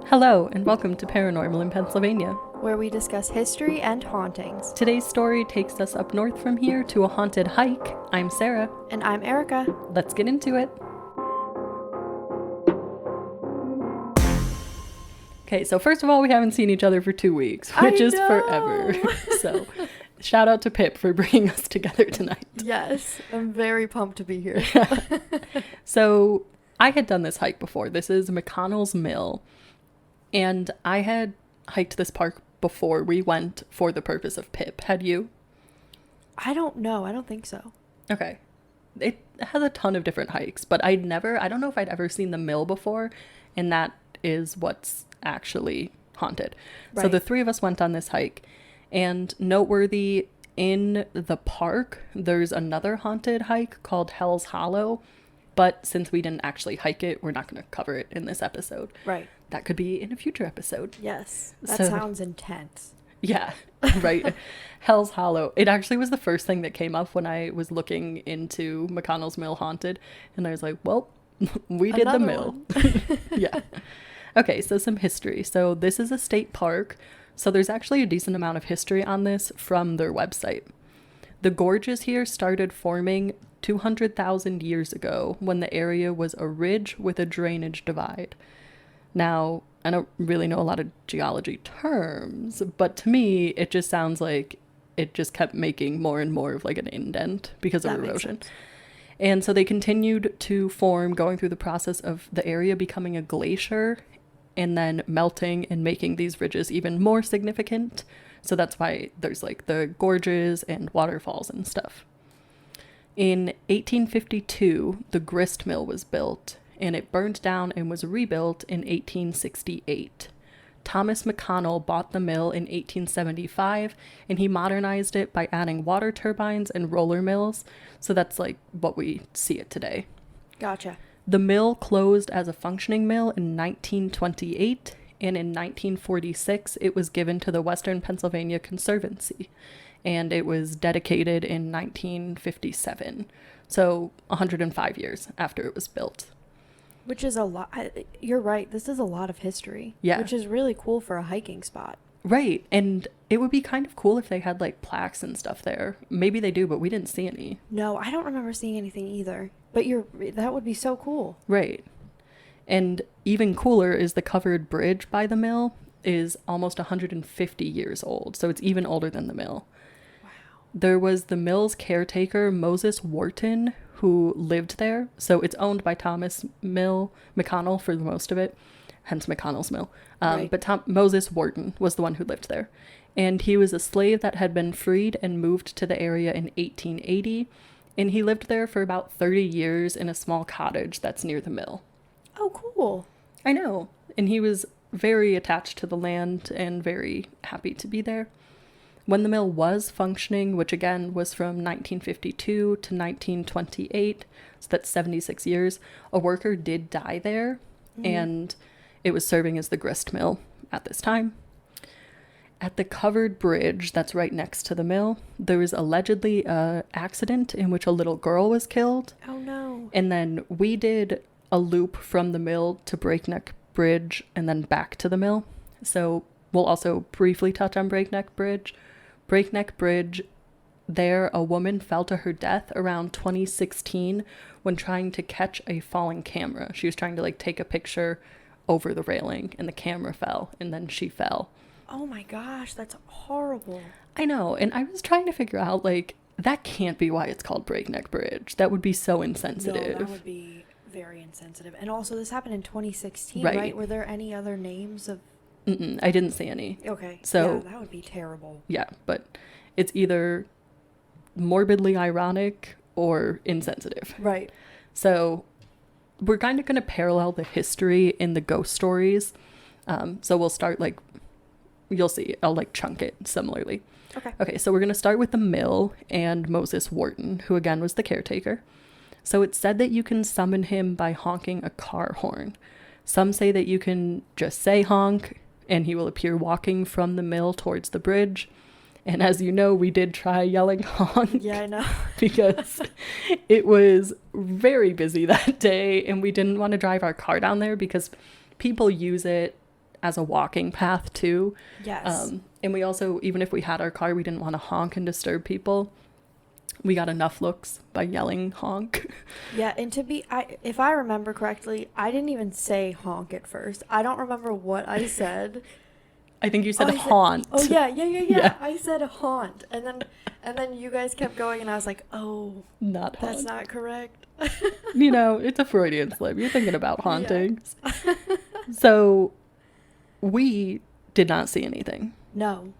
Hello, and welcome to Paranormal in Pennsylvania, where we discuss history and hauntings. Today's story takes us up north from here to a haunted hike. I'm Sarah. And I'm Erica. Let's get into it. Okay, so first of all, we haven't seen each other for 2 weeks, which is forever. So, shout out to Pip for bringing us together tonight. Yes, I'm very pumped to be here. So, I had done this hike before. This is McConnells Mill. And I had hiked this park before we went for the purpose of Pip. Had you? I don't know. I don't think so. Okay. It has a ton of different hikes, but I don't know if I'd ever seen the mill before, and that is what's actually haunted. Right. So the three of us went on this hike, and noteworthy, in the park, there's another haunted hike called Hell's Hollow, but since we didn't actually hike it, we're not going to cover it in this episode. Right. That could be in a future episode. Yes. That sounds intense. Yeah, right. Hell's Hollow. It actually was the first thing that came up when I was looking into McConnell's Mill Haunted. And I was like, well, we did the mill. Yeah. Okay, so some history. So this is a state park. So there's actually a decent amount of history on this from their website. The gorges here started forming 200,000 years ago when the area was a ridge with a drainage divide. Now, I don't really know a lot of geology terms, but to me, it just sounds like it just kept making more and more of like an indent because of erosion. And so they continued to form, going through the process of the area becoming a glacier and then melting and making these ridges even more significant. So that's why there's like the gorges and waterfalls and stuff. In 1852, the grist mill was built, and it burned down and was rebuilt in 1868. Thomas McConnell bought the mill in 1875, and he modernized it by adding water turbines and roller mills. So that's like what we see it today. Gotcha. The mill closed as a functioning mill in 1928, and in 1946, it was given to the Western Pennsylvania Conservancy, and it was dedicated in 1957. So 105 years after it was built. Which is a lot. You're right. This is a lot of history. Yeah. Which is really cool for a hiking spot. Right. And it would be kind of cool if they had like plaques and stuff there. Maybe they do, but we didn't see any. No, I don't remember seeing anything either. But that would be so cool. Right. And even cooler is the covered bridge by the mill is almost 150 years old. So it's even older than the mill. Wow. There was the mill's caretaker, Moses Wharton, who lived there. So it's owned by Thomas McConnell for the most of it, hence McConnell's Mill. Right. But Moses Wharton was the one who lived there. And he was a slave that had been freed and moved to the area in 1880. And he lived there for about 30 years in a small cottage that's near the mill. Oh, cool. I know. And he was very attached to the land and very happy to be there. When the mill was functioning, which again was from 1952 to 1928, so that's 76 years, a worker did die there, and it was serving as the grist mill at this time. At the covered bridge that's right next to the mill, there was allegedly an accident in which a little girl was killed. Oh, no. And then we did a loop from the mill to Breakneck Bridge and then back to the mill. So we'll also briefly touch on Breakneck Bridge. Breakneck Bridge, there a woman fell to her death around 2016 when trying to catch a falling camera. She was trying to like take a picture over the railing and the camera fell and then she fell. Oh my gosh, that's horrible. I know, and I was trying to figure out like that can't be why it's called Breakneck Bridge. That would be so insensitive. No, that would be very insensitive. And also this happened in 2016, right? Were there any other names of... I didn't see any. Okay. So yeah, that would be terrible. Yeah, but it's either morbidly ironic or insensitive. Right. So we're kind of going to parallel the history in the ghost stories. So we'll start like, you'll see, I'll like chunk it similarly. Okay, so we're going to start with the mill and Moses Wharton, who again was the caretaker. So it's said that you can summon him by honking a car horn. Some say that you can just say honk and he will appear walking from the mill towards the bridge. And as you know, we did try yelling honk. Yeah, I know. Because it was very busy that day and we didn't want to drive our car down there because people use it as a walking path too. Yes. And we also, even if we had our car, we didn't want to honk and disturb people. We got enough looks by yelling honk. Yeah, and if I remember correctly, I didn't even say honk at first. I don't remember what I said. I think you said haunt. Yeah. I said haunt, and then you guys kept going, and I was like, oh, not haunt. That's not correct. It's a Freudian slip. You're thinking about hauntings. Yeah. So we did not see anything. No.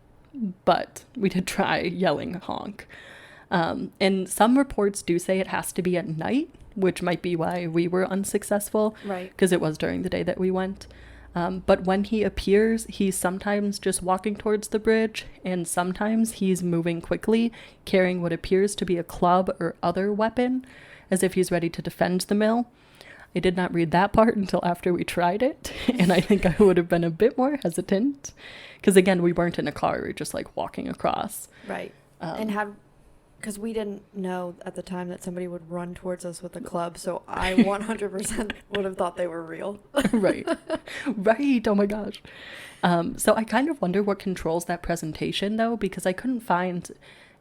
But we did try yelling honk. And some reports do say it has to be at night, which might be why we were unsuccessful. Right. Because it was during the day that we went. But when he appears, he's sometimes just walking towards the bridge, and sometimes he's moving quickly, carrying what appears to be a club or other weapon, as if he's ready to defend the mill. I did not read that part until after we tried it, and I think I would have been a bit more hesitant. Because again, we weren't in a car, we were just like walking across. Right. Because we didn't know at the time that somebody would run towards us with a club, so I 100% would have thought they were real. Right. Oh my gosh. So I kind of wonder what controls that presentation though, because I couldn't find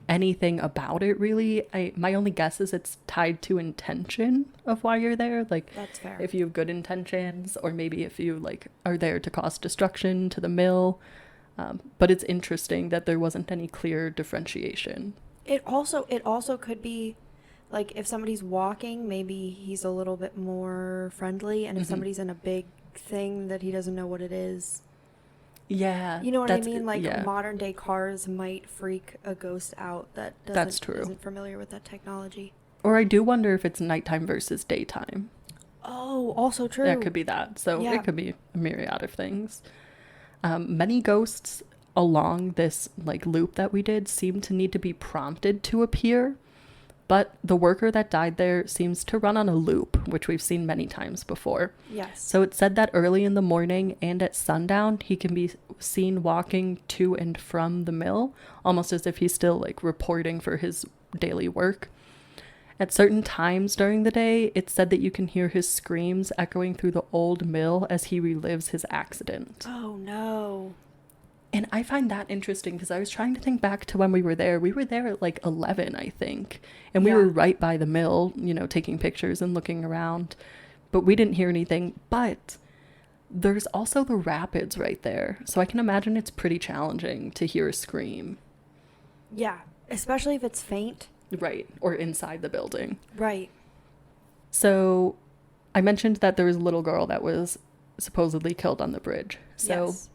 anything about it really. My only guess is it's tied to intention of why you're there. Like, that's fair. If you have good intentions, or maybe if you like are there to cause destruction to the mill. But it's interesting that there wasn't any clear differentiation. It also could be like if somebody's walking, maybe he's a little bit more friendly, and if somebody's in a big thing that he doesn't know what it is. Yeah. You know what I mean? Like modern day cars might freak a ghost out that isn't familiar with that technology. Or I do wonder if it's nighttime versus daytime. Oh, also true. That could be that. So it could be a myriad of things. Many ghosts along this like loop that we did seem to need to be prompted to appear, but the worker that died there seems to run on a loop, which we've seen many times before. Yes. So it said that early in the morning and at sundown he can be seen walking to and from the mill, almost as if he's still like reporting for his daily work. At certain times during the day, it's said that you can hear his screams echoing through the old mill as he relives his accident. Oh no. And I find that interesting because I was trying to think back to when we were there. We were there at like 11, I think. And we were right by the mill, taking pictures and looking around. But we didn't hear anything. But there's also the rapids right there. So I can imagine it's pretty challenging to hear a scream. Yeah, especially if it's faint. Right. Or inside the building. Right. So I mentioned that there was a little girl that was supposedly killed on the bridge. So yes.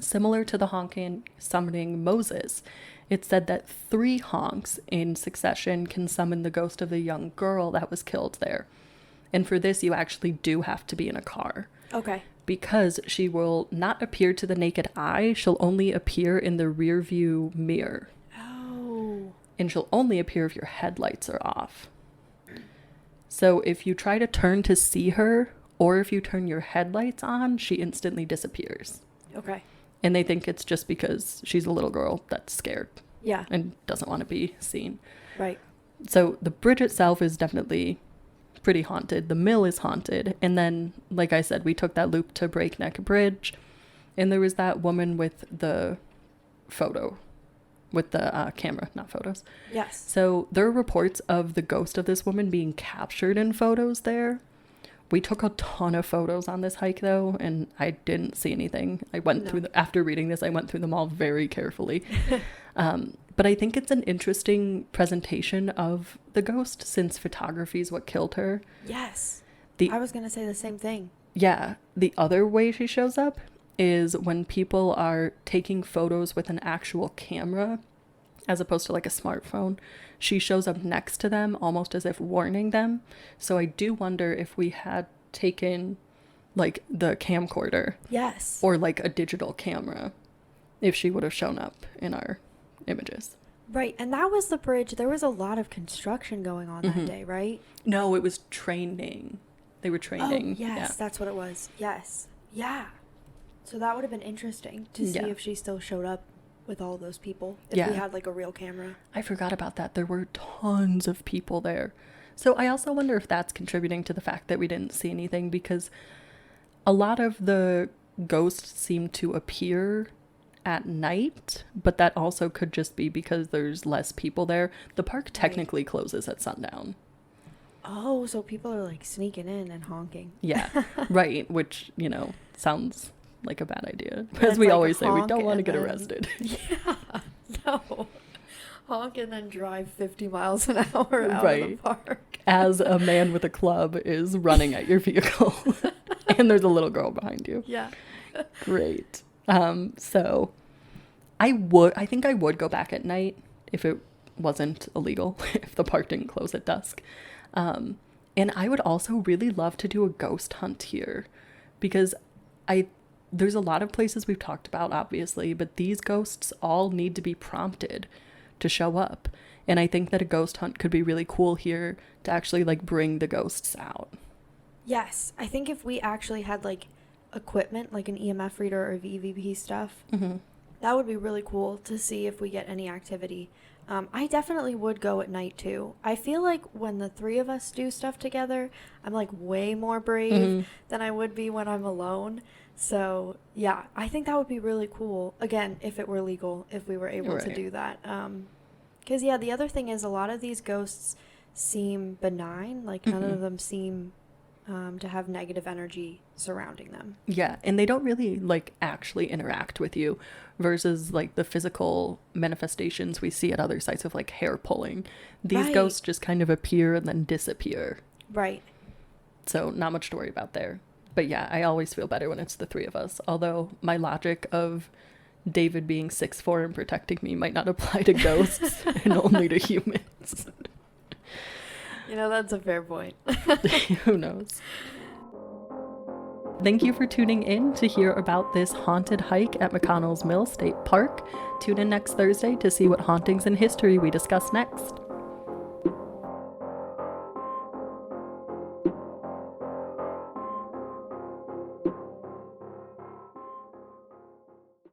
Similar to the honking summoning Moses, it said that 3 honks in succession can summon the ghost of the young girl that was killed there. And for this, you actually do have to be in a car. Okay. Because she will not appear to the naked eye. She'll only appear in the rear view mirror. Oh. And she'll only appear if your headlights are off. So if you try to turn to see her, or if you turn your headlights on, she instantly disappears. Okay. And they think it's just because she's a little girl that's scared. Yeah. And doesn't want to be seen. Right. So the bridge itself is definitely pretty haunted. The mill is haunted. And then, like I said, we took that loop to Breakneck Bridge. And there was that woman with the photo. With the camera, not photos. Yes. So there are reports of the ghost of this woman being captured in photos there. We took a ton of photos on this hike, though, and I didn't see anything. I went through after reading this, I went through them all very carefully. But I think it's an interesting presentation of the ghost, since photography is what killed her. Yes. I was going to say the same thing. Yeah. The other way she shows up is when people are taking photos with an actual camera, as opposed to like a smartphone. She shows up next to them, almost as if warning them. So I do wonder if we had taken like the camcorder. Yes. Or like a digital camera, if she would have shown up in our images. Right. And that was the bridge. There was a lot of construction going on that day, right? No, it was training. They were training. Oh, yes. That's what it was. Yes. Yeah. So that would have been interesting to see if she still showed up with all those people, if we had like a real camera. I forgot about that. There were tons of people there. So I also wonder if that's contributing to the fact that we didn't see anything, because a lot of the ghosts seem to appear at night, but that also could just be because there's less people there. The park technically closes at sundown. Oh, so people are like sneaking in and honking. Yeah, right, which, you know, sounds like a bad idea. As we always say, we don't want to get arrested. Yeah, no. Honk and then drive 50 miles an hour out of the park. As a man with a club is running at your vehicle. And there's a little girl behind you. Yeah. Great. So I think I would go back at night if it wasn't illegal, if the park didn't close at dusk. And I would also really love to do a ghost hunt here, because there's a lot of places we've talked about, obviously, but these ghosts all need to be prompted to show up. And I think that a ghost hunt could be really cool here to actually like bring the ghosts out. Yes. I think if we actually had like equipment, like an EMF reader or EVP stuff, that would be really cool to see if we get any activity. I definitely would go at night too. I feel like when the three of us do stuff together, I'm like way more brave than I would be when I'm alone. So yeah, I think that would be really cool. Again, if it were legal, if we were able to do that. Because yeah, the other thing is a lot of these ghosts seem benign. Like none of them seem to have negative energy surrounding them. Yeah, and they don't really like actually interact with you, versus like the physical manifestations we see at other sites of like hair pulling. These ghosts just kind of appear and then disappear. Right. So not much to worry about there. But yeah, I always feel better when it's the three of us. Although my logic of David being 6'4" and protecting me might not apply to ghosts and only to humans. You know, that's a fair point. Who knows? Thank you for tuning in to hear about this haunted hike at McConnells Mill State Park. Tune in next Thursday to see what hauntings and history we discuss next.